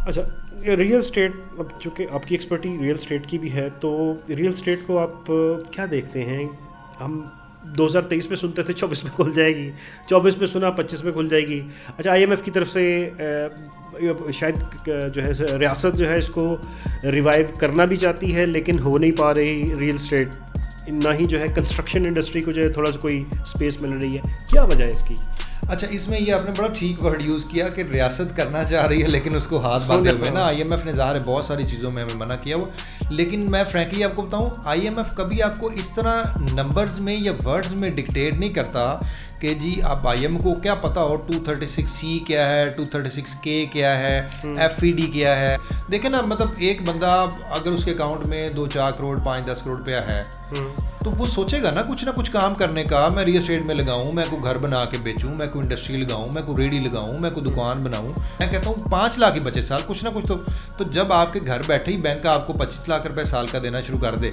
اچھا، real estate, اب چونکہ آپ کی ایکسپرٹی ریئل اسٹیٹ کی بھی ہے، تو ریئل اسٹیٹ کو آپ کیا دیکھتے ہیں؟ ہم 2023 میں سنتے تھے 24 میں کھل جائے گی، 24 میں سنا 25 میں کھل جائے گی. اچھا، آئی ایم ایف کی طرف سے شاید جو ہے ریاست جو ہے اس کو ریوائیو کرنا بھی چاہتی ہے، لیکن ہو نہیں پا رہی ریئل اسٹیٹ، نہ ہی جو ہے کنسٹرکشن انڈسٹری کو جو ہے تھوڑا سا کوئی اسپیس مل رہی ہے. کیا وجہ ہے اس کی؟ اچھا، اس میں یہ آپ نے بڑا ٹھیک ورڈ یوز کیا کہ ریاست کرنا چاہ رہی ہے لیکن اس کو ہاتھ باندھے ہوئے نا. آئی ایم ایف نے ظاہر ہے بہت ساری چیزوں میں ہمیں منع کیا وہ، لیکن میں فرینکلی آپ کو بتاؤں آئی ایم ایف کبھی آپ کو اس طرح نمبرز میں یا ورڈز میں ڈکٹیٹ نہیں کرتا کہ جی آپ آئی ایم کو کیا پتہ ہو 236C کیا ہے، 236K کیا ہے، FED کیا ہے. دیکھیں نا، مطلب ایک بندہ اگر اس کے اکاؤنٹ میں 2-4 کروڑ 5-10 کروڑ روپیہ ہے تو وہ سوچے گا نا کچھ نہ کام کرنے کا. میں ریئل اسٹیٹ میں لگاؤں، میں کوئی گھر بنا کے بیچوں، میں کوئی انڈسٹری لگاؤں، میں کوئی ریڑھی لگاؤں، میں کوئی دکان بناؤں. میں کہتا ہوں 5 لاکھ ہی بچے سال، کچھ نہ کچھ تو جب آپ کے گھر بیٹھے ہی بینک آپ کو 25 لاکھ روپے سال کا دینا شروع کر دے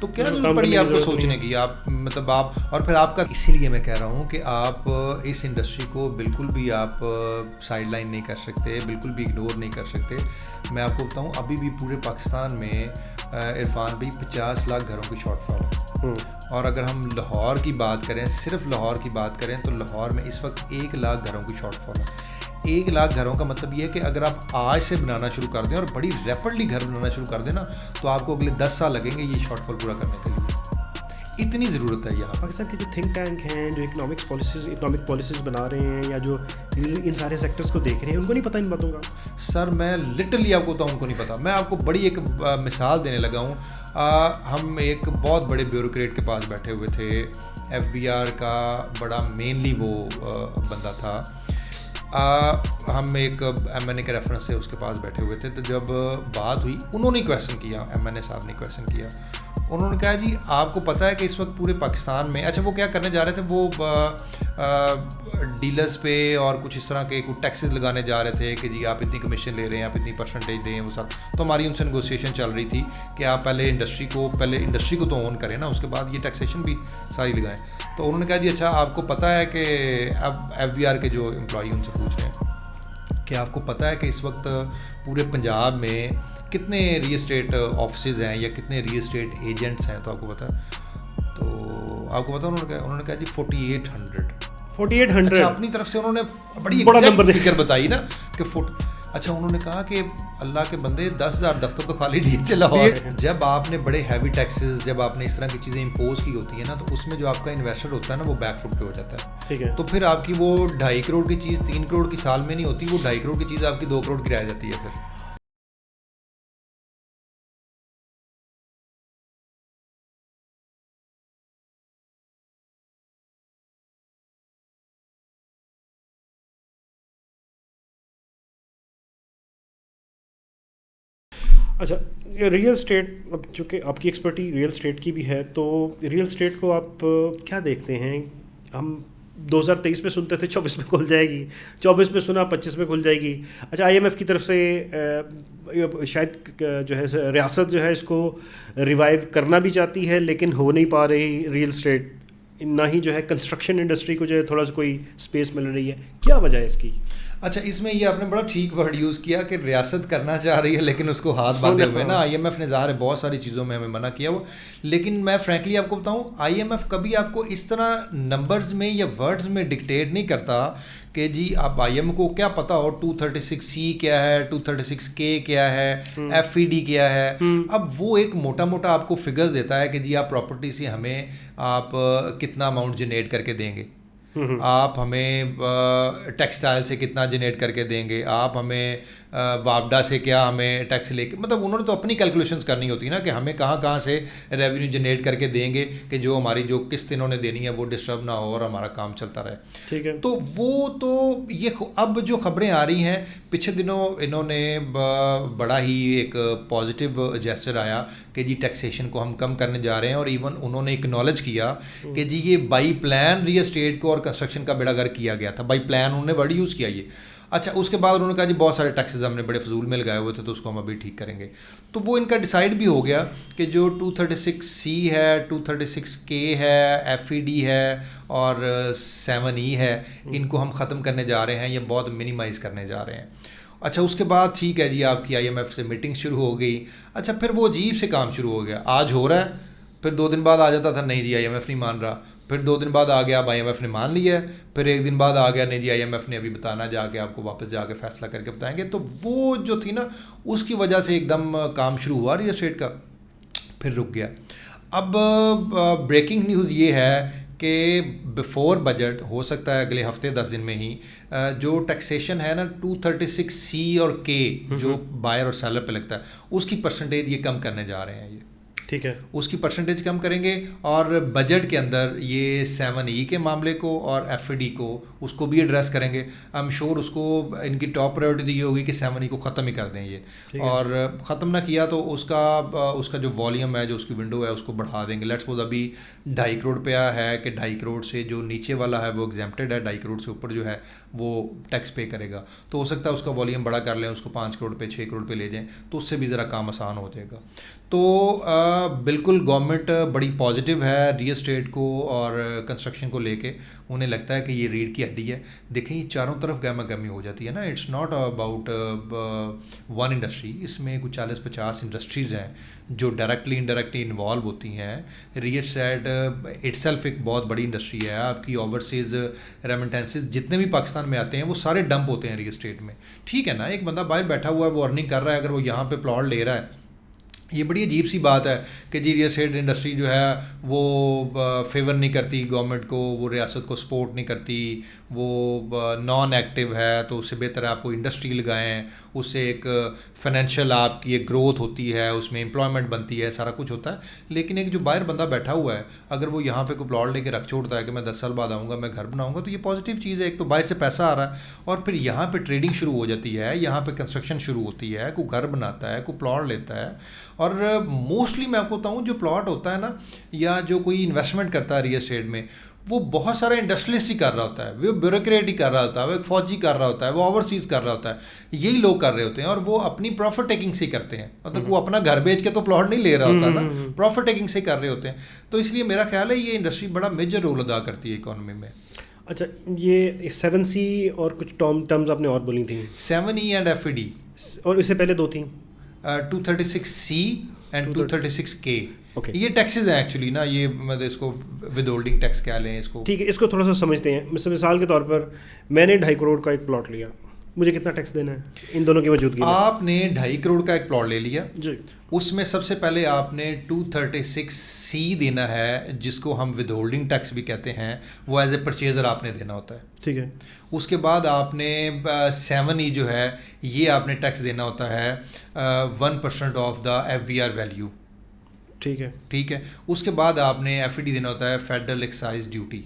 تو کیا ضرورت پڑی آپ کو سوچنے کی؟ آپ مطلب آپ اور پھر آپ کا، اسی لیے میں کہہ رہا ہوں کہ آپ اس انڈسٹری کو بالکل بھی آپ سائڈ لائن نہیں کر سکتے، بالکل بھی اگنور نہیں کر سکتے. میں آپ کو بتاؤں ابھی بھی پورے پاکستان میں عرفان بھائی 50 لاکھ گھروں کی شارٹ فال ہے. اور اگر ہم لاہور کی بات کریں، صرف لاہور کی بات کریں تو لاہور میں اس وقت 1 لاکھ گھروں کی شارٹ فال ہے. 1 لاکھ گھروں کا مطلب یہ ہے کہ اگر آپ آج سے بنانا شروع کر دیں اور بڑی ریپڈلی گھر بنانا شروع کر دیں نا تو آپ کو اگلے 10 سال لگیں گے یہ شارٹ فال پورا کرنے کے لیے. اتنی ضرورت ہے یہاں. پاکستان کے جو تھنک ٹینک ہیں، جو اکنامک پالیسیز بنا رہے ہیں، یا جو ان سارے سیکٹرز کو دیکھ رہے ہیں، ان کو نہیں پتہ ان باتوں کا. سر میں لٹرلی آپ کو بتاؤں ان کو نہیں پتا. میں آپ کو بڑی ایک مثال دینے لگا ہوں. ہم ایک بہت بڑے بیوروکریٹ کے پاس بیٹھے ہوئے تھے، FBR کا بڑا مینلی وہ بندہ تھا. ہم ایک MNA کے ریفرنس سے اس کے پاس بیٹھے ہوئے تھے. تو جب بات ہوئی انہوں نے کویشچن کیا، MNA صاحب نے کویشچن کیا. انہوں نے کہا جی آپ کو پتہ ہے کہ اس وقت پورے پاکستان میں، اچھا وہ کیا کرنے جا رہے تھے، وہ ڈیلرز پہ اور کچھ اس طرح کے کچھ ٹیکسز لگانے جا رہے تھے کہ جی آپ اتنی کمیشن لے رہے ہیں، آپ اتنی پرسنٹیج دیں. وہ سب تو ہماری ان سے نیگوسیشن چل رہی تھی کہ آپ پہلے انڈسٹری کو تو اون کریں نا، اس کے بعد یہ ٹیکسیشن بھی ساری لگائیں. تو انہوں نے کہا جی اچھا آپ کو پتہ ہے کہ اب FBR کے جو امپلائی ان سے پوچھ رہے ہیں کہ آپ کو پتہ ہے کہ اس وقت پورے پنجاب میں کتنے ریئل اسٹیٹ آفسز ہیں یا کتنے ریئل اسٹیٹ ایجنٹس ہیں؟ تو آپ کو پتہ ہے، تو آپ کو پتہ انہوں نے کہا جی 4800. اچھا اپنی طرف سے انہوں نے بڑی ایگزیکٹ فگر بتائی نا کہ اچھا انہوں نے کہا کہ اللہ کے بندے 10,000 دفتر تو خالی نہیں چلا ہوا. جب آپ نے بڑے ہیوی ٹیکسز، جب آپ نے اس طرح کی چیزیں امپوز کی ہوتی ہیں نا، تو اس میں جو آپ کا انویسٹر ہوتا ہے نا وہ بیک فٹ پہ ہو جاتا ہے. ٹھیک ہے، تو پھر آپ کی وہ 2.5 کروڑ کی چیز 3 کروڑ کی سال میں نہیں ہوتی، وہ 2.5 کروڑ کی چیز آپ کی 2 کروڑ کی رہ جاتی ہے. پھر اچھا، ریئل اسٹیٹ، اب چونکہ آپ کی ایکسپرٹی ریئل اسٹیٹ کی بھی ہے، تو ریئل اسٹیٹ کو آپ کیا دیکھتے ہیں؟ ہم 2023 میں سنتے تھے 24 میں کھل جائے گی، 24 میں سنا 25 میں کھل جائے گی. اچھا، آئی ایم ایف کی طرف سے شاید جو ہے ریاست جو ہے اس کو ریوائیو کرنا بھی چاہتی ہے، لیکن ہو نہیں پا رہی ریئل اسٹیٹ، نہ ہی جو ہے کنسٹرکشن انڈسٹری کو جو ہے تھوڑا سا کوئی اسپیس مل رہی ہے. کیا وجہ ہے اس کی؟ اچھا، اس میں یہ آپ نے بڑا ٹھیک ورڈ یوز کیا کہ ریاست کرنا چاہ رہی ہے لیکن اس کو ہاتھ باندھے ہوئے نا. آئی ایم ایف نے ظاہر ہے بہت ساری چیزوں میں ہمیں منع کیا وہ، لیکن میں فرینکلی آپ کو بتاؤں آئی ایم ایف کبھی آپ کو اس طرح نمبرز میں یا ورڈز میں ڈکٹیٹ نہیں کرتا کہ جی آپ آئی ایم کو کیا پتہ ہو 236C کیا ہے، 236K کیا ہے، FED کیا ہے. اب وہ ایک موٹا موٹا آپ کو فگرز دیتا ہے کہ جی آپ پراپرٹی سے ہمیں آپ کتنا اماؤنٹ جنریٹ کر کے دیں گے، آپ ہمیں ٹیکسٹائل سے کتنا جنریٹ کر کے دیں گے، آپ ہمیں وابڈا سے کیا ہمیں ٹیکس لے کے، مطلب انہوں نے تو اپنی کیلکولیشنز کرنی ہوتی نا کہ ہمیں کہاں سے ریونیو جنریٹ کر کے دیں گے کہ جو ہماری جو قسط انہوں نے دینی ہے وہ ڈسٹرب نہ ہو اور ہمارا کام چلتا رہے. ٹھیک ہے، تو وہ تو یہ اب جو خبریں آ رہی ہیں، پچھلے دنوں انہوں نے بڑا ہی ایک پازیٹیو جیسچر آیا کہ جی ٹیکسیشن کو ہم کم کرنے جا رہے ہیں، اور ایون انہوں نے اکنالج کیا کہ جی یہ بائی پلان ریئل اسٹیٹ کو اور کنسٹرکشن کا بیڑا گرک کیا گیا تھا. بائی پلان انہوں نے ورڈ یوز کیا یہ. اچھا اس کے بعد انہوں نے کہا جی بہت سارے ٹیکسز ہم نے بڑے فضول میں لگائے ہوئے تھے تو اس کو ہم ابھی ٹھیک کریں گے. تو وہ ان کا ڈیسائیڈ بھی ہو گیا کہ جو 236C ہے، 236K ہے، FED ہے اور 7E ہے، ان کو ہم ختم کرنے جا رہے ہیں یا بہت منیمائز کرنے جا رہے ہیں. اچھا اس کے بعد ٹھیک ہے جی آپ کی IMF سے میٹنگ شروع ہو گئی. اچھا پھر وہ عجیب سے کام شروع ہو گیا, آج ہو رہا ہے, پھر 2 دن بعد آ جاتا تھا نہیں جی IMF نہیں مان رہا, پھر 2 دن بعد آ گیا اب IMF نے مان لیا ہے, پھر 1 دن بعد آ گیا نہیں جی IMF نے ابھی بتانا جا کے آپ کو واپس جا کے فیصلہ کر کے بتائیں گے. تو وہ جو تھی نا اس کی وجہ سے ایک دم کام شروع ہوا ریئل اسٹیٹ کا, پھر رک گیا. اب بریکنگ نیوز یہ ہے کہ بیفور بجٹ ہو سکتا ہے اگلے ہفتے 10 دن میں ہی جو ٹیکسیشن ہے نا 236C اور K جو بائر اور سیلر پہ لگتا ہے اس کی پرسنٹیج یہ کم کرنے جا رہے ہیں. یہ ٹھیک ہے, اس کی پرسنٹیج کم کریں گے, اور بجٹ کے اندر یہ 7E کے معاملے کو اور FD کو اس کو بھی ایڈریس کریں گے. آئی ایم شیور اس کو ان کی ٹاپ پرائیورٹی یہ ہوگی کہ 7E کو ختم ہی کر دیں یہ, اور ختم نہ کیا تو اس کا جو والیوم ہے جو اس کی ونڈو ہے اس کو بڑھا دیں گے. لیٹس سپوز ابھی 2.5 کروڑ پہ ہے کہ 2.5 کروڑ سے جو نیچے والا ہے وہ ایگزیمپٹیڈ ہے, 2.5 کروڑ سے اوپر جو ہے وہ ٹیکس پے کرے گا. تو ہو سکتا ہے اس کا والیوم بڑا کر لیں, اس کو 5 کروڑ پہ 6 کروڑ پہ لے جائیں, تو اس سے بھی ذرا کام آسان ہو جائے گا. تو بالکل گورنمنٹ بڑی پازیٹیو ہے ریئل اسٹیٹ کو اور کنسٹرکشن کو لے کے. انہیں لگتا ہے کہ یہ ریڑھ کی ہڈی ہے. دیکھیں یہ چاروں طرف گہما گہمی ہو جاتی ہے نا, it's not about one industry, اس میں کچھ 40-50 انڈسٹریز ہیں جو ڈائریکٹلی انڈائریکٹلی انوالو ہوتی ہیں. ریئل اسٹیٹ اٹ سیلف ایک بہت بڑی انڈسٹری ہے. آپ کی اوورسیز ریمیٹنسز جتنے بھی پاکستان میں آتے ہیں وہ سارے ڈمپ ہوتے ہیں ریئل اسٹیٹ میں. ٹھیک ہے نا, ایک بندہ باہر بیٹھا ہوا ہے وہ ارننگ کر رہا ہے, اگر وہ یہاں پہ پلاٹ لے رہا ہے, یہ بڑی عجیب سی بات ہے کہ جی ریئل اسٹیٹ انڈسٹری جو ہے وہ فیور نہیں کرتی گورنمنٹ کو, وہ ریاست کو سپورٹ نہیں کرتی, وہ نان ایکٹیو ہے, تو اس سے بہتر ہے آپ کو انڈسٹری لگائیں, اس سے ایک فائنینشیل آپ کی ایک گروتھ ہوتی ہے, اس میں امپلائمنٹ بنتی ہے, سارا کچھ ہوتا ہے. لیکن ایک جو باہر بندہ بیٹھا ہوا ہے اگر وہ یہاں پہ کوئی پلاٹ لے کے رکھ چھوڑتا ہے کہ میں 10 سال بعد آؤں گا میں گھر بناؤں گا, تو یہ پازیٹیو چیز ہے. ایک تو باہر سے پیسہ آ رہا ہے, اور پھر یہاں پہ ٹریڈنگ شروع ہو جاتی ہے, یہاں پہ کنسٹرکشن شروع ہوتی ہے, کوئی گھر بناتا ہے, کوئی پلاٹ لیتا ہے. اور موسٹلی میں آپ کو بتاؤں جو پلاٹ ہوتا ہے نا, یا جو کوئی انویسٹمنٹ کرتا ہے ریئل اسٹیٹ میں, وہ بہت سارا انڈسٹریلسٹ ہی کر رہا ہوتا ہے, وہ بیوروکریٹ ہی کر رہا ہوتا ہے, وہ ایک فوجی کر رہا ہوتا ہے, وہ اوورسیز کر رہا ہوتا ہے, یہی لوگ کر رہے ہوتے ہیں, اور وہ اپنی پروفٹ ٹیکنگ سے کرتے ہیں. مطلب وہ اپنا گھر بیچ کے تو پلاٹ نہیں لے رہا ہوتا نا, پروفٹ ٹیکنگ سے کر رہے ہوتے ہیں. تو اس لیے میرا خیال ہے یہ انڈسٹری بڑا میجر رول ادا کرتی ہے اکانومی میں. اچھا یہ 7C اور کچھ ٹرمز آپ نے اور بولی تھیں, 7E اینڈ FD, اور اس سے پہلے 2 تھیں 236C اینڈ 236K. یہ ٹیکسز ہیں ایکچولی نا, یہ مطلب اس کو ود ہولڈنگ ٹیکس کہہ لیں اس کو. ٹھیک ہے, اس کو تھوڑا سا سمجھتے ہیں. مثال کے طور پر میں نے 2.5 کروڑ کا ایک پلاٹ لیا, مجھے کتنا ٹیکس دینا ہے ان دونوں کی موجودگی میں؟ آپ نے 2.5 کروڑ کا ایک پلاٹ لے لیا جی, اس میں سب سے پہلے آپ نے 236C دینا ہے, جس کو ہم ود ہولڈنگ ٹیکس بھی کہتے ہیں, وہ ایز اے پرچیزر آپ نے دینا ہوتا ہے. ٹھیک ہے. اس کے بعد آپ نے 7E جو ہے یہ آپ نے ٹیکس دینا ہوتا ہے 1% آف دا FBR ویلیو. ٹھیک ہے. ٹھیک ہے. اس کے بعد آپ نے FD دینا ہوتا ہے فیڈرل ایکسائز ڈیوٹی,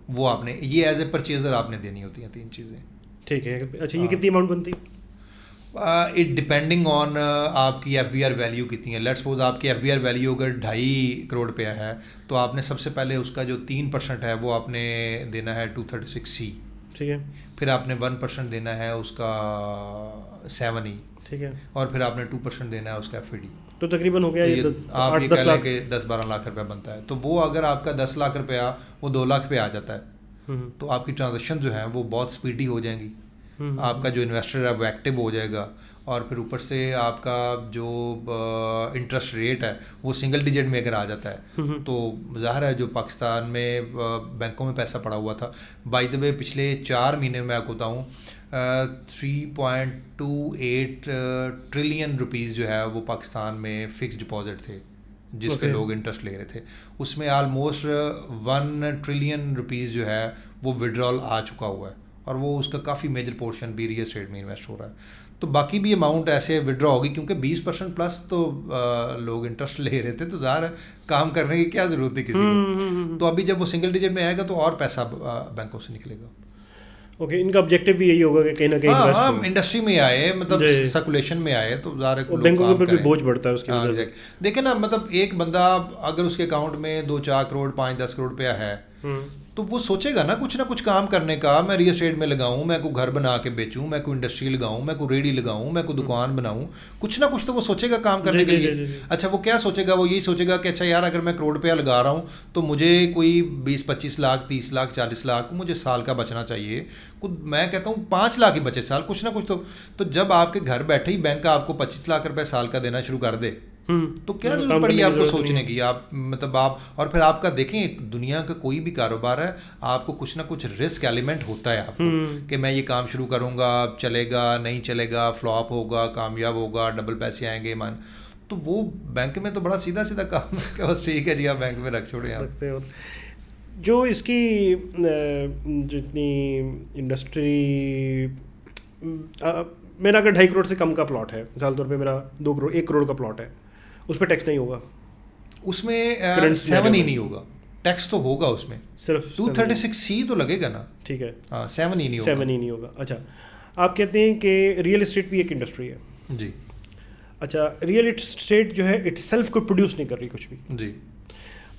وہ آپ نے یہ ایز اے پرچیزر آپ نے دینی ہوتی ہیں 3 چیزیں. ٹھیک ہے. اچھا یہ کتنی اماؤنٹ بنتی؟ اٹ ڈپینڈنگ آن آپ کی FBR ویلیو کتنی ہے. لیٹ سپوز آپ کی FBR ویلیو اگر 2.5 کروڑ پہ ہے تو آپ نے سب سے پہلے اس کا جو 3% ہے وہ آپ نے دینا ہے 236C. ٹھیک ہے. پھر آپ نے 1% دینا ہے اس کا 7E. ٹھیک ہے. اور پھر آپ نے 2% دینا ہے اس کا FD. تو تقریباً ہو گیا آپ یہ کہہ لیں کہ 10-12 لاکھ روپیہ بنتا ہے. تو وہ اگر آپ کا 10 لاکھ روپیہ وہ 2 لاکھ پہ آ جاتا ہے, تو آپ کی ٹرانزیکشن جو ہیں وہ بہت سپیڈی ہو جائیں گی. آپ کا جو انویسٹر ہے وہ ایکٹیو ہو جائے گا, اور پھر اوپر سے آپ کا جو انٹرسٹ ریٹ ہے وہ سنگل ڈیجٹ میں اگر آ جاتا ہے تو ظاہر ہے جو پاکستان میں بینکوں میں پیسہ پڑا ہوا تھا. بائی دا وے پچھلے 4 مہینے میں آپ کو بتاؤں 3.28 ٹریلین روپیز جو ہے وہ پاکستان میں فکس ڈپازٹ تھے جس پہ لوگ انٹرسٹ لے رہے تھے. اس میں آلموسٹ 1 ٹریلین روپیز جو ہے وہ وڈرال آ چکا ہوا ہے, اور وہ اس کا کافی میجر پورشن بھی ریئل اسٹیٹ میں انویسٹ ہو رہا ہے. تو باقی بھی اماؤنٹ ایسے ودرا ہوگی, کیونکہ 20% پلس تو لوگ انٹرسٹ لے رہے تھے, تو ظاہر ہے کام کرنے کی کیا ضرورت تھی کسی کو. تو ابھی جب وہ سنگل ڈیجٹ میں آئے گا تو اور پیسہ بینکوں سے نکلے گا. اوکے, ان کا آبجیکٹو بھی یہی ہوگا کہ کہیں نہ کہیں انڈسٹری میں آئے, مطلب سرکولیشن میں آئے, تو ظاہر ہے بینکوں کے اوپر بھی بوجھ بڑھتا ہے اس کی وجہ سے. دیکھیں نا, مطلب ایک بندہ اگر اس کے اکاؤنٹ میں 2-4 کروڑ 5-10 کروڑ روپیہ ہے تو وہ سوچے گا نا کچھ کام کرنے کا. میں ریئل اسٹیٹ میں لگاؤں, میں کوئی گھر بنا کے بیچوں, میں کوئی انڈسٹری لگاؤں, میں کوئی ریڑھی لگاؤں, میں کوئی دکان بناؤں, کچھ نہ کچھ تو وہ سوچے گا کام کرنے کے لیے. اچھا وہ کیا سوچے گا, وہ یہی سوچے گا کہ اچھا یار اگر میں کروڑ روپیہ لگا رہا ہوں تو مجھے کوئی 20-25 لاکھ 30 لاکھ 40 لاکھ مجھے سال کا بچنا چاہیے. میں کہتا ہوں 5 لاکھ ہی بچے سال, کچھ نہ کچھ تو جب آپ کے گھر بیٹھے ہی بینک آپ کو 25 لاکھ روپے سال کا دینا شروع کر دے تو کیا ضرورت پڑی آپ کو سوچنے کی. آپ مطلب آپ اور پھر آپ کا دیکھیں دنیا کا کوئی بھی کاروبار ہے آپ کو کچھ نہ کچھ رسک ایلیمنٹ ہوتا ہے آپ کو کہ میں یہ کام شروع کروں گا, چلے گا نہیں چلے گا, فلاپ ہوگا, کامیاب ہوگا, ڈبل پیسے آئیں گے تو وہ بینک میں تو بڑا سیدھا کام ہے کہ بس ٹھیک ہے جی آپ بینک میں رکھ چھوڑیں آپ. جو اس کی جتنی انڈسٹری میرا اگر 2.5 کروڑ سے کم کا پلاٹ ہے مثال طور پہ, میرا 2 کروڑ 1 کروڑ کا پلاٹ ہے, اس پہ ٹیکس نہیں ہوگا, اس میں 7 ہی نہیں ہوگا, ٹیکس تو ہوگا اس میں صرف 236C تو لگے گا نا. ٹھیک ہے, 7 ہی نہیں ہوگا. اچھا آپ کہتے ہیں کہ ریئل اسٹیٹ بھی ایک انڈسٹری ہے. جی. اچھا ریئل اسٹیٹ جو ہے اٹ سیلف کو پروڈیوس نہیں کر رہی کچھ بھی. جی.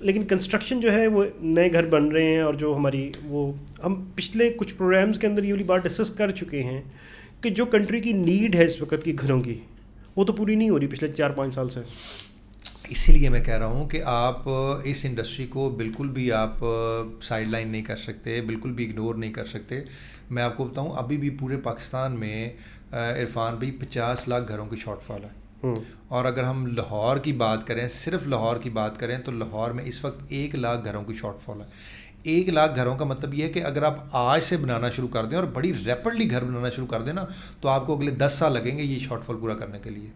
لیکن کنسٹرکشن جو ہے وہ نئے گھر بن رہے ہیں, اور جو ہماری وہ ہم پچھلے کچھ پروگرامز کے اندر یہ والی بات ڈسکس کر چکے ہیں کہ جو کنٹری کی نیڈ ہے اس وقت کی گھروں کی وہ تو پوری نہیں ہو رہی پچھلے 4-5 سال سے. اسی لیے میں کہہ رہا ہوں کہ آپ اس انڈسٹری کو بالکل بھی آپ سائڈ لائن نہیں کر سکتے, بالکل بھی اگنور نہیں کر سکتے. میں آپ کو بتاؤں ابھی بھی پورے پاکستان میں عرفان بھائی 50 لاکھ گھروں کی شارٹ فال ہے. اور اگر ہم لاہور کی بات کریں, صرف لاہور کی بات کریں تو لاہور میں اس وقت 1 لاکھ گھروں کی شارٹ فال ہے. 1 لاکھ گھروں کا مطلب یہ ہے کہ اگر آپ آج سے بنانا شروع کر دیں اور بڑی ریپڈلی گھر بنانا شروع کر دیں نا تو آپ کو اگلے 10 سال لگیں گے یہ شارٹ فال پورا کرنے کے لیے.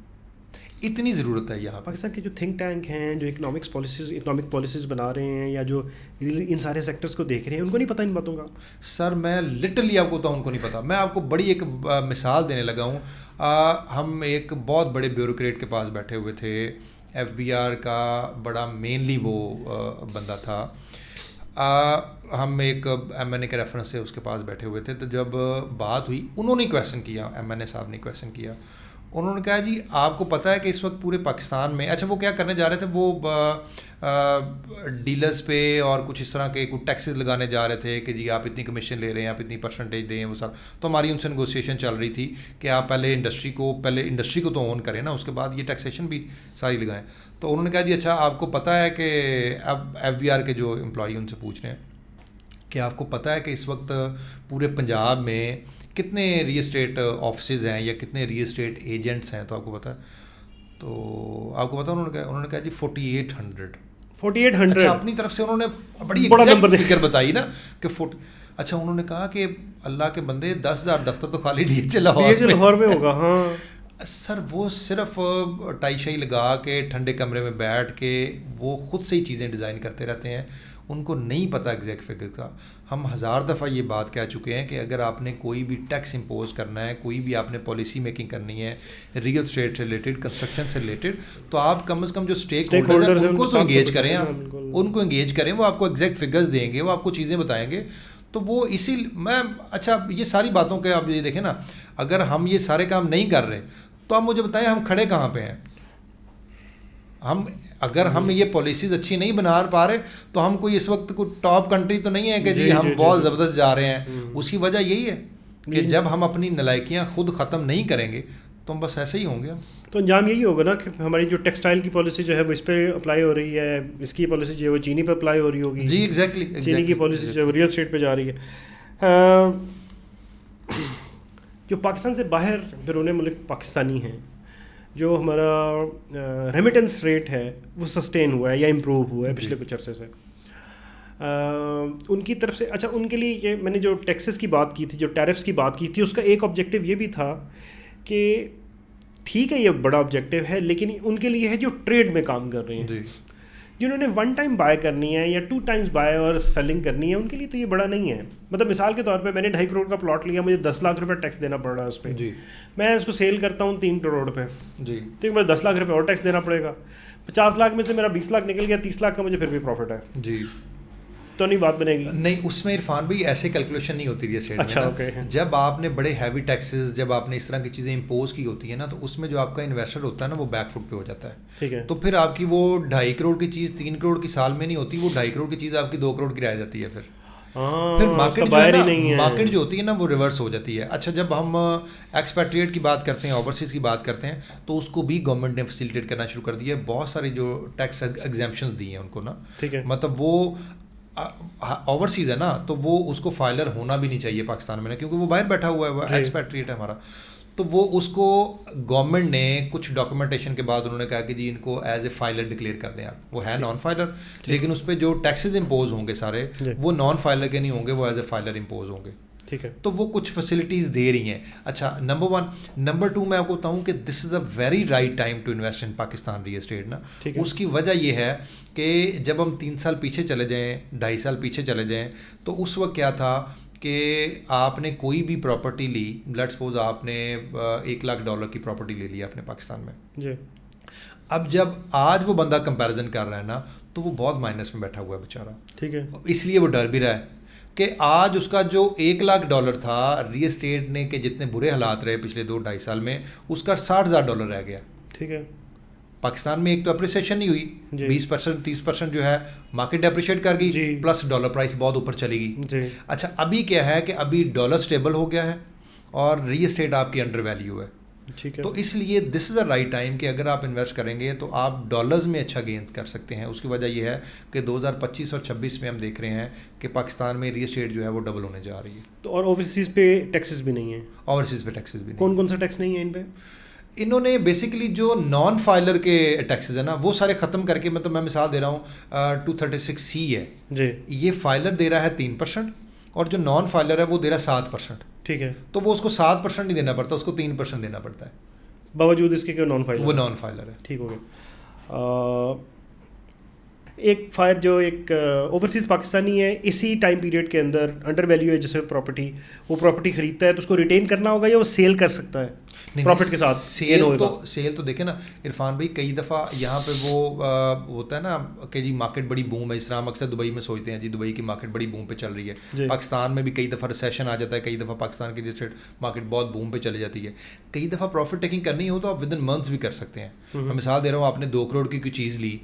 اتنی ضرورت ہے یہاں. پاکستان کے جو تھنک ٹینک ہیں جو اکنامک پالیسیز بنا رہے ہیں یا جو ان سارے سیکٹرز کو دیکھ رہے ہیں ان کو نہیں پتہ ان باتوں کا. سر میں لٹرلی آپ کو بتاؤں ان کو نہیں پتہ. میں آپ کو بڑی ایک مثال دینے لگا ہوں. ہم ایک بہت بڑے بیوروکریٹ کے پاس بیٹھے ہوئے تھے, FBR کا بڑا مینلی وہ بندہ تھا. ہم ایک MNA کے ریفرنس سے اس کے پاس بیٹھے ہوئے تھے. تو جب بات ہوئی انہوں نے کویسچن کیا, MNA صاحب نے کویسچن کیا. انہوں نے کہا جی آپ کو پتہ ہے کہ اس وقت پورے پاکستان میں, اچھا وہ کیا کرنے جا رہے تھے, وہ ڈیلرز پہ اور کچھ اس طرح کے کچھ ٹیکسز لگانے جا رہے تھے کہ جی آپ اتنی کمیشن لے رہے ہیں, آپ اتنی پرسنٹیج دیں, وہ سب. تو ہماری ان سے نیگوسیشن چل رہی تھی کہ آپ پہلے انڈسٹری کو تو اون کریں نا, اس کے بعد یہ ٹیکسیشن بھی ساری لگائیں. تو انہوں نے کہا جی اچھا آپ کو پتہ ہے کہ اب FBR کے جو امپلائی ان سے پوچھ رہے ہیں کہ آپ کو پتہ ہے کہ اس وقت پورے پنجاب میں کتنے ری اسٹیٹ آفسز ہیں یا کتنے ری اسٹیٹ ایجنٹس ہیں, تو آپ کو پتہ ہے. تو آپ کو پتہ انہوں نے کہا جی 4800. اچھا اپنی طرف سے انہوں نے بڑی ایگزیکٹ فگر بتائی نا کہ اچھا انہوں نے کہا کہ اللہ کے بندے 10,000 دفتر تو خالی DH لاہور میں ہوگا. ہاں سر وہ صرف ٹائی شائی لگا کے ٹھنڈے کمرے میں بیٹھ کے وہ خود سے ہی چیزیں ڈیزائن کرتے رہتے ہیں, ان کو نہیں پتہ ایگزیکٹ فگر کا. ہم 1000 دفعہ یہ بات کہہ چکے ہیں کہ اگر آپ نے کوئی بھی ٹیکس امپوز کرنا ہے, کوئی بھی آپ نے پالیسی میکنگ کرنی ہے ریئل اسٹیٹ سے ریلیٹڈ, کنسٹرکشن سے ریلیٹڈ, تو آپ کم از کم جو اسٹیک ہولڈرز ہیں ان کو تو انگیج کریں, آپ ان کو انگیج کریں, وہ آپ کو ایگزیکٹ فگرز دیں گے, وہ آپ کو چیزیں بتائیں گے. تو وہ اسی میں اچھا یہ ساری باتوں کے آپ یہ دیکھیں نا, اگر ہم یہ سارے کام نہیں کر رہے تو آپ مجھے بتائیں ہم کھڑے کہاں پہ ہیں. اگر ہم یہ پالیسیز اچھی نہیں بنا پا رہے تو ہم کوئی اس وقت کوئی ٹاپ کنٹری تو نہیں ہے کہ جی ہم بہت زبردست جا رہے ہیں. اس کی وجہ یہی ہے کہ جب ہم اپنی نالائکیاں خود ختم نہیں کریں گے تو ہم بس ایسے ہی ہوں گے. تو انجام یہی ہوگا نا کہ ہماری جو ٹیکسٹائل کی پالیسی جو ہے وہ اس پہ اپلائی ہو رہی ہے, اس کی پالیسی جو ہے وہ چینی پہ اپلائی ہو رہی ہوگی. جی ایگزیکٹلی چینی کی پالیسی جو ہے وہ ریئل اسٹیٹ پہ جا رہی ہے. جو پاکستان سے باہر بیرون ملک پاکستانی ہیں, جو ہمارا ریمیٹنس ریٹ ہے وہ سسٹین ہوا ہے یا امپروو ہوا ہے پچھلے کچھ عرصے سے, ان کی طرف سے. اچھا ان کے لیے یہ میں نے جو ٹیکسز کی بات کی تھی, جو ٹیرفس کی بات کی تھی, اس کا ایک آبجیکٹیو یہ بھی تھا کہ ٹھیک ہے یہ بڑا آبجیکٹیو ہے, لیکن ان کے لیے ہے جو ٹریڈ میں کام کر رہے ہیں, جنہوں نے 1 ٹائم بائی کرنی ہے یا 2 ٹائمز بائی اور سیلنگ کرنی ہے, ان کے لیے تو یہ بڑا نہیں ہے. مطلب مثال کے طور پہ میں نے 2.5 کروڑ کا پلاٹ لیا, مجھے 10 لاکھ روپے ٹیکس دینا پڑ رہا ہے اس پہ. جی میں اس کو سیل کرتا ہوں 3 کروڑ پہ, جی ٹھیک, مجھے 10 لاکھ روپے اور ٹیکس دینا پڑے گا. 50 لاکھ میں سے میرا 20 لاکھ نکل گیا, 30 لاکھ کا مجھے پھر بھی پروفٹ ہے. جی تو نہیں بات بنے گی. نہیں اس میں عرفان بھائی ایسے کیلکولیشن نہیں ہوتی ریئل اسٹیٹ میں. اچھا اوکے. جب آپ نے بڑے ہیوی ٹیکسز, جب آپ نے اس طرح کی چیزیں امپوز کی ہوتی ہیں نا, تو اس میں جو آپ کا انویسٹر ہوتا ہے نا وہ بیک فٹ پہ ہو جاتا ہے. ٹھیک ہے. تو پھر آپ کی وہ 2.5 کروڑ کی چیز 3 کروڑ کی سال میں نہیں ہوتی, وہ 2.5 کروڑ کی چیز آپ کی 2 کروڑ کی رہ جاتی ہے. پھر پھر مارکیٹ جو ہے نا مارکیٹ جو ہوتی ہے نا وہ ریورس ہو جاتی ہے. اچھا جب ہم ایکسپیٹریٹ کی بات کرتے ہیں اوورسیز کی بات کرتے ہیں تو اس کو بھی گورنمنٹ نے فیسیلیٹیٹ کرنا شروع کر دیا ہے. بہت ساری جو ٹیکس ایگزیمپشنز دی ہیں ان کو نا, مطلب وہ اوورسیز ہے نا تو وہ اس کو فائلر ہونا بھی نہیں چاہیے پاکستان میں نا, کیونکہ وہ باہر بیٹھا ہوا ہے, ایکسپیٹریٹ ہے ہمارا. تو وہ اس کو گورنمنٹ نے کچھ ڈاکومنٹیشن کے بعد انہوں نے کہا کہ جی ان کو ایز اے فائلر ڈکلیئر کر دیں آپ. وہ ہے نان فائلر, لیکن اس پہ جو ٹیکسز امپوز ہوں گے سارے وہ نان فائلر کے نہیں ہوں گے, وہ ایز اے فائلر امپوز ہوں گے. ٹھیک ہے, تو وہ کچھ فیسلٹیز دے رہی ہیں. اچھا نمبر 1. نمبر 2 میں آپ کو بتاؤں کہ this is a very right time to invest in Pakistan real estate نا. اس کی وجہ یہ ہے کہ جب ہم 3 سال پیچھے چلے جائیں, 2.5 سال پیچھے چلے جائیں, تو اس وقت کیا تھا کہ آپ نے کوئی بھی پراپرٹی لی, لیٹ سپوز آپ نے $1 لاکھ کی پراپرٹی لے لی آپ نے پاکستان میں جی. اب جب آج وہ بندہ کمپیریزن کر رہا ہے نا تو وہ بہت مائنس میں بیٹھا ہوا ہے بیچارہ. ٹھیک ہے, اس لیے وہ ڈر بھی رہا ہے کہ آج اس کا جو $1 لاکھ تھا ریل اسٹیٹ نے کے جتنے برے حالات رہے پچھلے 2-2.5 سال میں, اس کا $60,000 رہ گیا. ٹھیک ہے, پاکستان میں ایک تو اپریسیشن نہیں ہوئی, 20% 30% جو ہے مارکیٹ اپریشیٹ کر گئی, پلس ڈالر پرائس بہت اوپر چلی گئی. اچھا ابھی کیا ہے کہ ابھی ڈالر اسٹیبل ہو گیا ہے اور ریل اسٹیٹ آپ کی انڈر ویلیو ہے. تو اس لیے دس از اے رائٹ ٹائم کہ اگر آپ انویسٹ کریں گے تو آپ ڈالرز میں اچھا گین کر سکتے ہیں. اس کی وجہ یہ ہے کہ 2025 اور 26 میں ہم دیکھ رہے ہیں کہ پاکستان میں ریل اسٹیٹ جو ہے وہ ڈبل ہونے جا رہی ہے. تو اور اوورسیز پہ ٹیکسز بھی نہیں ہیں. اوورسیز پہ ٹیکسز بھی نہیں. کون کون سا ٹیکس نہیں ہے ان پہ؟ انہوں نے بیسیکلی جو نان فائلر کے ٹیکسز ہیں نا وہ سارے ختم کر کے, مطلب میں مثال دے رہا ہوں 236C ہے جی, یہ فائلر دے رہا ہے 3% اور جو نان فائلر ہے وہ دے رہا ہے 7%. ٹھیک ہے, تو وہ اس کو 7% نہیں دینا پڑتا, اس کو 3% دینا پڑتا ہے باوجود اس کے کہ نان فائلر, وہ نان فائلر ہے. ٹھیک ہو گیا. ایک فائر جو ایک اوورسیز پاکستانی ہے اسی ٹائم پیریڈ کے اندر انڈر ویلیو ہے جیسے پراپرٹی, وہ پراپرٹی خریدتا ہے تو اس کو ریٹین کرنا ہوگا یا وہ سیل کر سکتا ہے پروفٹ کے ساتھ؟ سیل تو دیکھیں نا عرفان بھائی, کئی دفعہ یہاں پہ وہ ہوتا ہے نا کہ جی مارکیٹ بڑی بوم ہے, اس طرح ہم اکثر دبئی میں سوچتے ہیں جی دبئی کی مارکیٹ بڑی بوم پہ چل رہی ہے. پاکستان میں بھی کئی دفعہ ریسیشن آ جاتا ہے, کئی دفعہ پاکستان کی ریل اسٹیٹ مارکیٹ بہت بوم پہ چلی جاتی ہے. کئی دفعہ پروفٹ ٹیکنگ کرنی ہو تو آپ ود ان منتھس بھی کر سکتے ہیں. میں مثال دے رہا ہوں, آپ نے 2 کروڑ کی کوئی چیز لی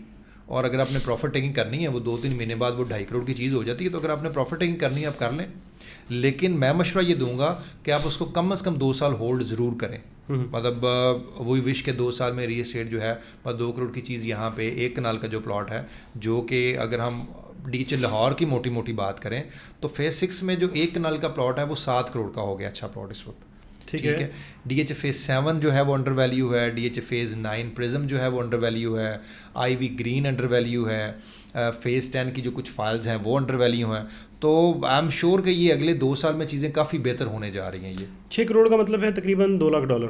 اور اگر آپ نے پروفٹ ٹیکنگ کرنی ہے وہ 2-3 مہینے بعد وہ 2.5 کروڑ کی چیز ہو جاتی ہے. تو اگر آپ نے پروفٹ ٹیکنگ کرنی ہے آپ کر لیں, لیکن میں مشورہ یہ دوں گا کہ آپ اس کو کم از کم 2 سال ہولڈ ضرور کریں. مطلب وہی وش کے 2 سال میں ریل اسٹیٹ جو ہے 2 کروڑ کی چیز یہاں پہ 1 کنال کا جو پلاٹ ہے, جو کہ اگر ہم DH لاہور کی موٹی موٹی بات کریں تو فیز 6 میں جو 1 کنال کا پلاٹ ہے وہ 7 کروڑ کا ہو گیا اچھا پلاٹ اس وقت. ٹھیک ہے, DH فیز 7 جو ہے وہ انڈر ویلیو ہے, DH فیز 9 پرزم جو ہے وہ انڈر ویلیو ہے, IV گرین انڈر ویلیو ہے, فیز 10 کی جو کچھ فائلز ہیں وہ انڈر ویلیو ہیں. تو آئی ایم شیور کہ یہ اگلے 2 سال میں چیزیں کافی بہتر ہونے جا رہی ہیں. یہ 6 کروڑ کا مطلب ہے تقریباً $2 لاکھ.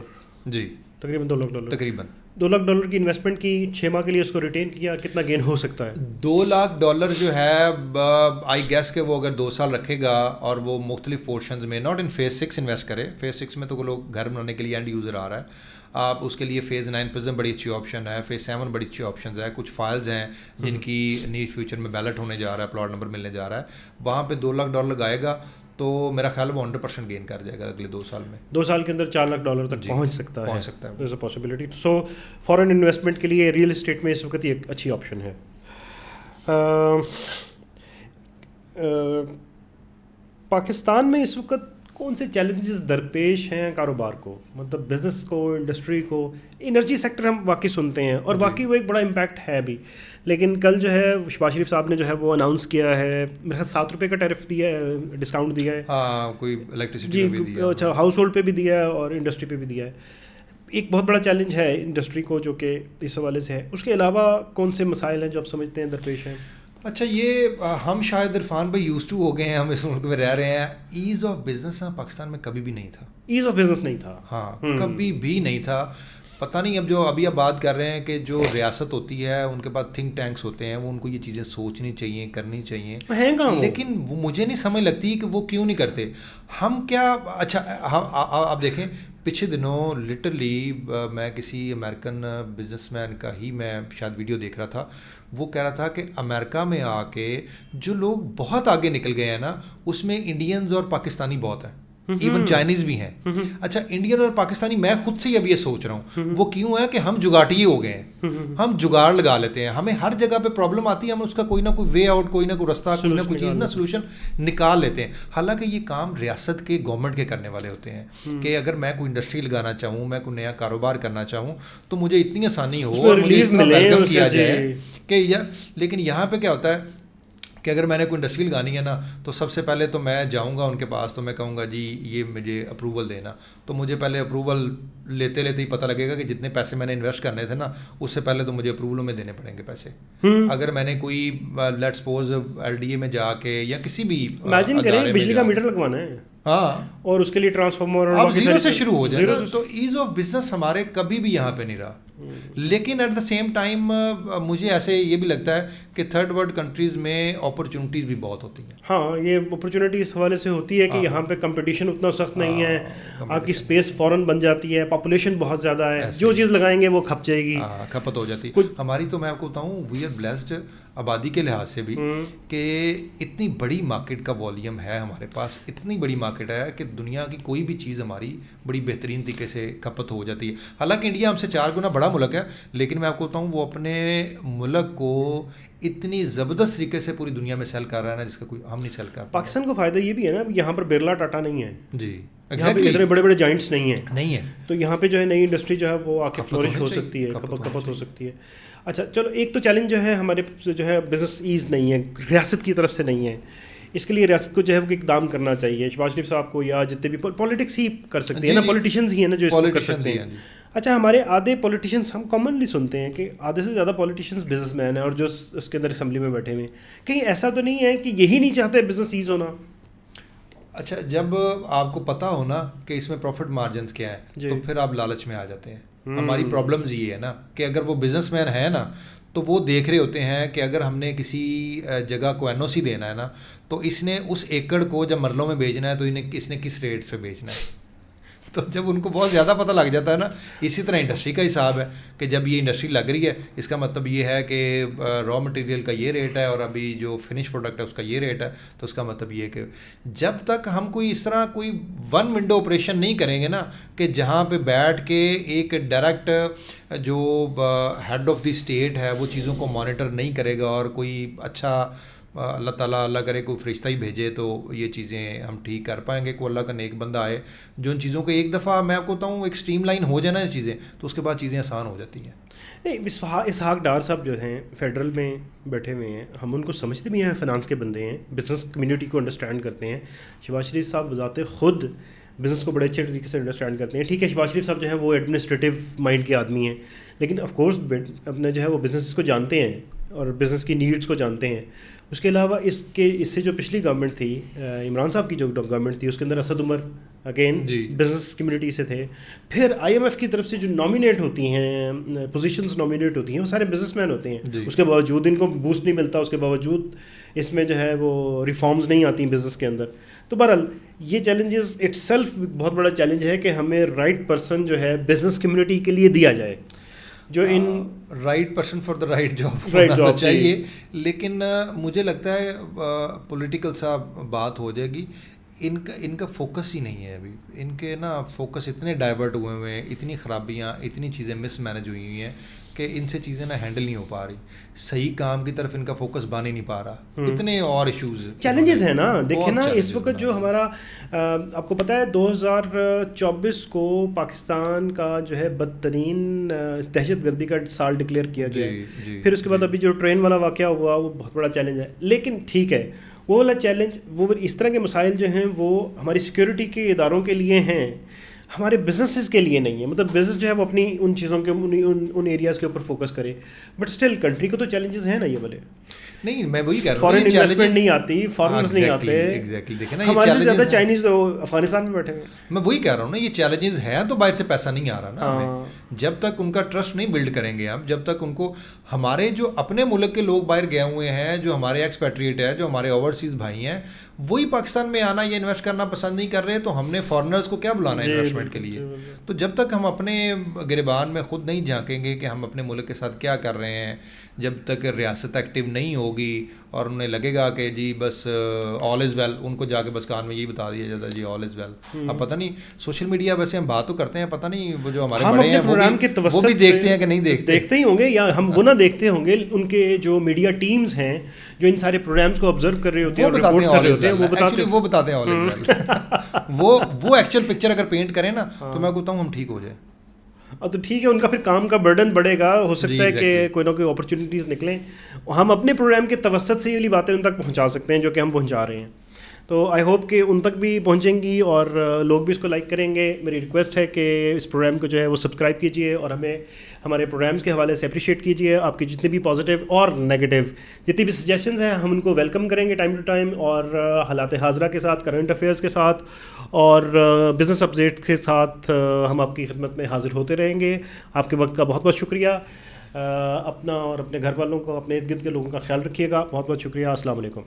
جی تقریباً $2 لاکھ. تقریباً $2 لاکھ کی انویسٹمنٹ کی 6 ماہ کے لیے اس کو ریٹین کیا, کتنا گین ہو سکتا ہے؟ $2 لاکھ جو ہے آئی گیس کہ وہ اگر 2 سال رکھے گا اور وہ مختلف پورشنز میں, ناٹ ان فیز 6 انویسٹ کرے. فیز 6 میں تو لوگ گھر بنانے کے لیے اینڈ یوزر آ رہا ہے, آپ اس کے لیے فیز 9 پرزم بڑی اچھی آپشن ہے, فیز 7 بڑی اچھی آپشنز ہے. کچھ فائلز ہیں جن کی نیئر فیوچر میں بیلٹ ہونے جا رہا ہے, پلاٹ نمبر ملنے جا رہا ہے, وہاں پہ $2 لاکھ لگائے گا تو میرا خیال ہے وہ 100% گین کر جائے گا اگلے 2 سال میں. 2 سال کے اندر $4 لاکھ تک پہنچ سکتا ہے. There is a possibility. So foreign investment کے لیے ریئل اسٹیٹ میں اس وقت یہ ایک اچھی آپشن ہے. پاکستان میں اس وقت کون سے چیلنجز درپیش ہیں کاروبار کو, مطلب بزنس کو, انڈسٹری کو؟ انرجی سیکٹر ہم واقعی سنتے ہیں اور واقعی وہ ایک بڑا امپیکٹ ہے بھی, لیکن کل جو ہے شہباز شریف صاحب نے جو ہے وہ اناؤنس کیا ہے, میرے خیال $7 کا ٹیرف دیا ہے, ڈسکاؤنٹ دیا ہے. ہاں, کوئی الیکٹریسٹی پہ بھی دیا ہے. اچھا, ہاؤس ہولڈ پہ بھی دیا ہے اور انڈسٹری پہ بھی دیا ہے. ایک بہت بڑا چیلنج ہے انڈسٹری کو جو کہ اس حوالے سے ہے. اس کے علاوہ کون سے مسائل ہیں جو آپ سمجھتے ہیں درپیش ہیں؟ اچھا, یہ ہم شاید عرفان بھائی یوز ٹو ہو گئے ہیں, ہم اس ملک میں رہ رہے ہیں. ایز آف بزنس پاکستان میں کبھی بھی نہیں تھا. ایز آف بزنس نہیں تھا. ہاں, کبھی بھی نہیں تھا. پتہ نہیں اب جو ابھی آپ بات کر رہے ہیں کہ جو ریاست ہوتی ہے ان کے پاس تھنک ٹینکس ہوتے ہیں, وہ ان کو یہ چیزیں سوچنی چاہیے, کرنی چاہیے, لیکن وہ مجھے نہیں سمجھ لگتی کہ وہ کیوں نہیں کرتے. ہم کیا, اچھا آپ دیکھیں پچھلے دنوں لٹرلی میں کسی امریکن بزنس مین کا ہی میں شاید ویڈیو دیکھ رہا تھا, وہ کہہ رہا تھا کہ امریکہ میں آ کے جو لوگ بہت آگے نکل گئے ہیں نا اس میں انڈینز اور پاکستانی بہت ہیں. ایون چائنیز بھی ہیں. اچھا انڈین اور پاکستانی میں خود سے اب یہ سوچ رہا ہوں وہ کیوں ہے کہ ہم جگاڑی ہو گئے ہیں, ہم جگاڑ لگا لیتے ہیں, ہمیں ہر جگہ پہ پرابلم آتی ہے, ہم اس کا کوئی نہ کوئی وے آؤٹ, کوئی نہ کوئی رستہ, کوئی نہ کوئی چیز نا سولوشن نکال لیتے ہیں. حالانکہ یہ کام ریاست کے گورنمنٹ کے کرنے والے ہوتے ہیں کہ اگر میں کوئی انڈسٹری لگانا چاہوں, میں کوئی نیا کاروبار کرنا چاہوں تو مجھے اتنی آسانی ہو اور مجھے اس طرح ویلکم کیا جائے کہ لیکن یہاں پہ کیا ہوتا ہے کہ اگر میں نے کوئی انڈسٹری لگانی ہے نا تو سب سے پہلے تو میں جاؤں گا ان کے پاس, تو میں کہوں گا جی یہ مجھے اپروول دینا, تو مجھے پہلے اپروول لیتے لیتے ہی پتہ لگے گا کہ جتنے پیسے میں نے انویسٹ کرنے تھے نا اس سے پہلے تو مجھے اپروولوں میں دینے پڑیں گے پیسے. اگر میں نے کوئی لیٹ سپوز LDA میں جا کے یا کسی بھی امیجن کریں بجلی کا میٹر لگوانا ہے ہاں اور اس کے لیے ٹرانسفارمر اور اب زیرو سے شروع ہو جائے نا, تو ایز آف بزنس ہمارے کبھی بھی یہاں پہ نہیں رہا. لیکن ایٹ دا سیم ٹائم مجھے ایسے یہ بھی لگتا ہے کہ تھرڈ ورلڈ کنٹریز میں اپرچونیٹیز بھی بہت ہوتی ہیں. ہاں یہ اپرچونیٹی اس حوالے سے ہوتی ہے کہ یہاں پہ کمپٹیشن اتنا سخت نہیں ہے, آپ کی اسپیس فوراً بن جاتی ہے, پاپولیشن بہت زیادہ ہے, جو چیز لگائیں گے وہ کھپ جائے گی, کھپت ہو جاتی ہے. ہماری تو میں آپ کو بتاؤں وی آر بلیسڈ آبادی کے لحاظ سے بھی کہ اتنی بڑی مارکیٹ کا والیوم ہے ہمارے پاس, اتنی بڑی مارکیٹ ہے کہ دنیا کی کوئی بھی چیز ہماری بڑی بہترین طریقے سے کھپت ہو جاتی ہے. حالانکہ انڈیا ہم سے 4 گنا بڑا ملک ہے, لیکن میں آپ کو بتاؤں وہ اپنے ملک کو اتنی زبردست طریقے سے پوری دنیا میں سیل کر رہا ہے نا جس کا کوئی ہم نہیں سیل کر. پاکستان کو فائدہ یہ بھی ہے نا یہاں پر برلا ٹاٹا نہیں ہے جی, یہاں پہ اتنے بڑے بڑے جائنٹس نہیں ہیں, تو یہاں پہ جو ہے نئی انڈسٹری جو ہے وہ آ کے فلورش ہو سکتی ہے, کھپت ہو سکتی ہے. اچھا چلو ایک تو چیلنج جو ہے ہمارے جو ہے بزنس ایز نہیں ہے, ریاست کی طرف سے نہیں ہے, اس کے لیے ریاست کو جو ہے وہ اقدام کرنا چاہیے. شہباز شریف صاحب کو یا جتنے بھی پولیٹکس ہی کر سکتے ہیں نا, پولیٹیشینز ہی ہیں نا جو اس کو کر سکتے ہیں. اچھا ہمارے آدھے پولیٹیشینس ہم کامنلی سنتے ہیں کہ آدھے سے زیادہ پولیٹیشینس بزنس مین ہیں اور جو اس کے اندر اسمبلی میں بیٹھے ہوئے ہیں, کہیں ایسا تو نہیں ہے کہ یہی نہیں چاہتے بزنس ایز ہونا؟ اچھا جب آپ کو پتہ ہو نا کہ اس میں پروفٹ مارجنس کیا ہے تو پھر آپ لالچ میں آ جاتے ہیں. ہماری پرابلمز یہ ہے نا کہ اگر وہ بزنس مین ہے نا تو وہ دیکھ رہے ہوتے ہیں کہ اگر ہم نے کسی جگہ کو NOC دینا ہے نا تو اس نے اس ایکڑ کو جب مرلوں میں بیچنا ہے تو اس نے کس ریٹ پہ بیچنا ہے. تو جب ان کو بہت زیادہ پتہ لگ جاتا ہے نا, اسی طرح انڈسٹری کا حساب ہے کہ جب یہ انڈسٹری لگ رہی ہے اس کا مطلب یہ ہے کہ را مٹیریل کا یہ ریٹ ہے اور ابھی جو فنش پروڈکٹ ہے اس کا یہ ریٹ ہے, تو اس کا مطلب یہ ہے کہ جب تک ہم کوئی اس طرح کوئی ون ونڈو آپریشن نہیں کریں گے نا کہ جہاں پہ بیٹھ کے ایک ڈائریکٹ جو ہیڈ آف دی اسٹیٹ ہے وہ چیزوں کو مانیٹر نہیں کرے گا اور کوئی اچھا اللہ تعالیٰ اللہ کرے کوئی فرشتہ ہی بھیجے تو یہ چیزیں ہم ٹھیک کر پائیں گے, کوئی اللہ کا نیک بندہ آئے جو ان چیزوں کو ایک دفعہ میں آپ کو بتاؤں ایک اسٹریم لائن ہو جائے نا یہ چیزیں تو اس کے بعد چیزیں آسان ہو جاتی ہیں. نہیں اسحاق ڈار صاحب جو ہیں فیڈرل میں بیٹھے ہوئے ہیں, ہم ان کو سمجھتے بھی ہیں, فنانس کے بندے ہیں, بزنس کمیونٹی کو انڈرسٹینڈ کرتے ہیں. شہباز شریف صاحب بذات خود بزنس کو بڑے اچھے طریقے سے انڈرسٹینڈ کرتے ہیں. ٹھیک ہے شہباز شریف صاحب جو ہے وہ ایڈمنسٹریٹو مائنڈ کے آدمی ہیں, لیکن آف کورس اپنے جو ہے وہ بزنس کو جانتے ہیں اور بزنس کی نیڈس کو جانتے ہیں. اس کے علاوہ اس سے جو پچھلی گورنمنٹ تھی عمران صاحب کی جو گورنمنٹ تھی اس کے اندر Asad Umar again business community سے تھے. پھر IMF کی طرف سے جو نامینیٹ ہوتی ہیں پوزیشنز نامینیٹ ہوتی ہیں وہ سارے بزنس مین ہوتے ہیں. اس کے باوجود ان کو بوسٹ نہیں ملتا, اس کے باوجود اس میں جو ہے وہ ریفارمز نہیں آتی بزنس کے اندر. تو بہرحال یہ چیلنجز اٹ سیلف بہت بڑا چیلنج ہے کہ ہمیں رائٹ پرسن جو ہے بزنس کمیونٹی کے لیے دیا جائے, جو in right person for the right job چاہیے. لیکن مجھے لگتا ہے پولیٹیکل سا بات ہو جائے گی, ان کا فوکس ہی نہیں ہے ابھی. ان کے نا فوکس اتنے ڈائیورٹ ہوئے ہیں, اتنی خرابیاں, اتنی چیزیں مس مینج ہوئی ہیں کہ ان سے چیزیں نا ہینڈل نہیں ہو پا رہی. صحیح کام کی طرف ان کا فوکس بان ہی نہیں پا رہا. اتنے اور ایشوز چیلنجز ہیں نا. دیکھیں نا اس وقت جو ہمارا آپ کو پتہ ہے 2024 کو پاکستان کا جو ہے بدترین دہشت گردی کا سال ڈکلیئر کیا گیا. پھر اس کے بعد ابھی جو ٹرین والا واقعہ ہوا وہ بہت بڑا چیلنج ہے. لیکن ٹھیک ہے وہ والا چیلنج, وہ اس طرح کے مسائل جو ہیں وہ ہماری سیکورٹی کے اداروں کے لیے ہیں, ہمارے بزنسز کے لیے نہیں ہے. مطلب بزنس جو ہے وہ اپنی ان چیزوں کے ان ایریاز کے اوپر فوکس کرے, بٹ اسٹل کنٹری کو تو چیلنجز ہیں نا یہ والے. نہیں میں وہی کہہ رہا ہوں, فارن انویسٹمنٹ نہیں آتی, فارنرز نہیں آتے. دیکھیں نا ہمارے سے زیادہ چائنیز تو افغانستان میں بیٹھے ہوئے. میں وہی کہہ رہا ہوں نا, یہ چیلنجز ہیں تو باہر سے پیسہ نہیں آ رہا نا. جب تک ان کا ٹرسٹ نہیں بلڈ کریں گے ہم, جب تک ان کو ہمارے جو اپنے ملک کے لوگ باہر گئے ہوئے ہیں, جو ہمارے ایکسپیٹریٹ ہے, جو ہمارے اوورسیز بھائی ہیں, وہی پاکستان میں آنا یا انویسٹ کرنا پسند نہیں کر رہے, تو ہم نے فارنرز کو کیا بلانا ہے انویسٹمنٹ کے لیے. تو جب تک ہم اپنے گریبان میں خود نہیں جھانکیں گے کہ ہم اپنے ملک کے ساتھ کیا کر رہے ہیں, جب تک ریاست ایکٹیو نہیں ہوگی ہوگی اور انہیں لگے گا کہ جی بس آل از ویل, ان کو جا کے بس کان میں یہی بتا دیا جاتا ہے جی آل از ویل. اب پتہ نہیں سوشل میڈیا ویسے ہم بات تو کرتے ہیں, پتہ نہیں وہ جو ہمارے بڑے ہیں وہ بھی دیکھتے ہیں کہ نہیں دیکھتے, دیکھتے ہی ہوں گے, یا ہم وہ نہ دیکھتے ہوں گے. ان کے جو میڈیا ٹیمز ہیں جو ان سارے پروگرامز کو آبزرو کر رہے ہوتے ہیں اور رپورٹ کر رہے ہوتے ہیں, وہ بتاتے ہیں آل از ویل. وہ ایکچوئل پکچر اگر پینٹ کریں نا تو میں کہتا ہوں ہم ٹھیک ہو جائیں. تو ٹھیک ہے, ان کا پھر کام کا برڈن بڑھے گا, ہو سکتا ہے کہ کوئی نہ کوئی اپرچونیٹیز نکلیں. ہم اپنے پروگرام کے توسط سے یہ والی باتیں ان تک پہنچا سکتے ہیں جو کہ ہم پہنچا رہے ہیں. تو آئی ہوپ کہ ان تک بھی پہنچیں گی اور لوگ بھی اس کو لائک کریں گے. میری ریکویسٹ ہے کہ اس پروگرام کو جو ہے وہ سبسکرائب کیجیے اور ہمیں ہمارے پروگرامز کے حوالے سے اپریشیٹ کیجیے. آپ کی جتنے بھی پازیٹیو اور نیگیٹو جتنی بھی سجیشنز ہیں ہم ان کو ویلکم کریں گے ٹائم ٹو ٹائم, اور حالات حاضرہ کے ساتھ, کرنٹ افیئرس کے ساتھ اور بزنس اپڈیٹ کے ساتھ ہم آپ کی خدمت میں حاضر ہوتے رہیں گے. آپ کے وقت کا بہت بہت شکریہ. اپنا اور اپنے گھر والوں کو, اپنے ارد گرد کے لوگوں کا خیال رکھیے گا. بہت بہت شکریہ. السلام علیکم.